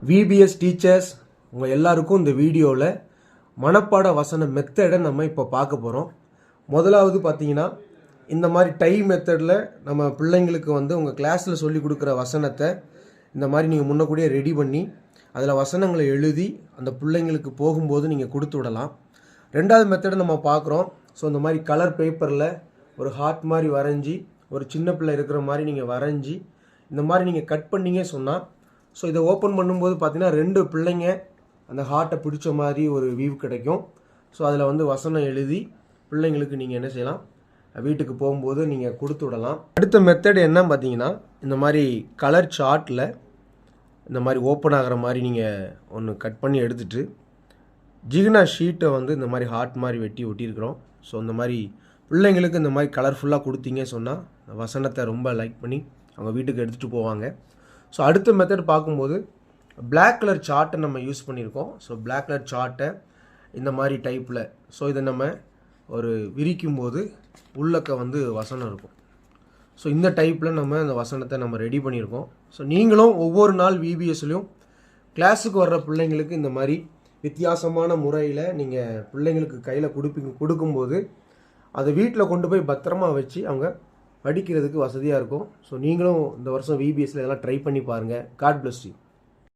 VBS teachers உங்கள் எல்லாருக்கும் இந்த வீடியோவில் மனப்பாட வசன மெத்தடை நம்ம இப்போ பார்க்க போகிறோம். முதலாவது பார்த்தீங்கன்னா இந்த மாதிரி டை மெத்தடில் நம்ம பிள்ளைங்களுக்கு உங்கள் கிளாஸில் சொல்லி கொடுக்குற வசனத்தை இந்த மாதிரி நீங்கள் முன்னக்கூடியே ரெடி பண்ணி அதில் வசனங்களை எழுதி அந்த பிள்ளைங்களுக்கு போகும்போது நீங்கள் கொடுத்து விடலாம். ரெண்டாவது மெத்தடை நம்ம பார்க்குறோம். ஸோ இந்த மாதிரி கலர் பேப்பரில் ஒரு ஹார்ட் மாதிரி வரைஞ்சி ஒரு சின்ன பிள்ளை இருக்கிற மாதிரி நீங்கள் வரைஞ்சி இந்த மாதிரி நீங்கள் கட் பண்ணிங்க சொன்னால் ஸோ இதை ஓப்பன் பண்ணும்போது பார்த்தீங்கன்னா 2 பிள்ளைங்க அந்த ஹார்ட்டை பிடிச்ச மாதிரி ஒரு வியூ கிடைக்கும். ஸோ அதில் வசனம் எழுதி பிள்ளைங்களுக்கு நீங்கள் என்ன செய்யலாம், வீட்டுக்கு போகும்போது நீங்கள் கொடுத்து விடலாம். அடுத்த மெத்தட் என்ன பார்த்தீங்கன்னா, இந்த மாதிரி கலர் சார்ட்டில் இந்த மாதிரி ஓப்பன் ஆகிற மாதிரி நீங்கள் ஒன்று கட் பண்ணி எடுத்துகிட்டு ஜிகினா ஷீட்டை இந்த மாதிரி ஹார்ட் மாதிரி வெட்டி ஒட்டியிருக்கிறோம். ஸோ இந்த மாதிரி பிள்ளைங்களுக்கு இந்த மாதிரி கலர்ஃபுல்லாக கொடுத்தீங்க சொன்னால் வசனத்தை ரொம்ப லைக் பண்ணி அவங்க வீட்டுக்கு எடுத்துகிட்டு போவாங்க. ஸோ அடுத்த மெத்தட் பார்க்கும்போது பிளாக் கலர் சார்ட்டை நம்ம யூஸ் பண்ணியிருக்கோம். ஸோ பிளாக் கலர் சார்ட்டை இந்த மாதிரி டைப்பில் ஸோ இதை நம்ம ஒரு விரிக்கும் போது உள்ளக்க வசனம் இருக்கும். ஸோ இந்த டைப்பில் நம்ம அந்த வசனத்தை நம்ம ரெடி பண்ணியிருக்கோம். ஸோ நீங்களும் ஒவ்வொரு நாள் VBSலையும் கிளாஸுக்கு வர்ற பிள்ளைங்களுக்கு இந்த மாதிரி வித்தியாசமான முறையில் நீங்கள் பிள்ளைங்களுக்கு கையில் கொடுக்கும்போது அதை வீட்டில் கொண்டு போய் பத்திரமா வச்சு அவங்க படிக்கிறதுக்கு வசதியாக இருக்கும். ஸோ நீங்களும் இந்த வருஷம் VBSல இதெல்லாம் ட்ரை பண்ணி பாருங்கள். God bless you.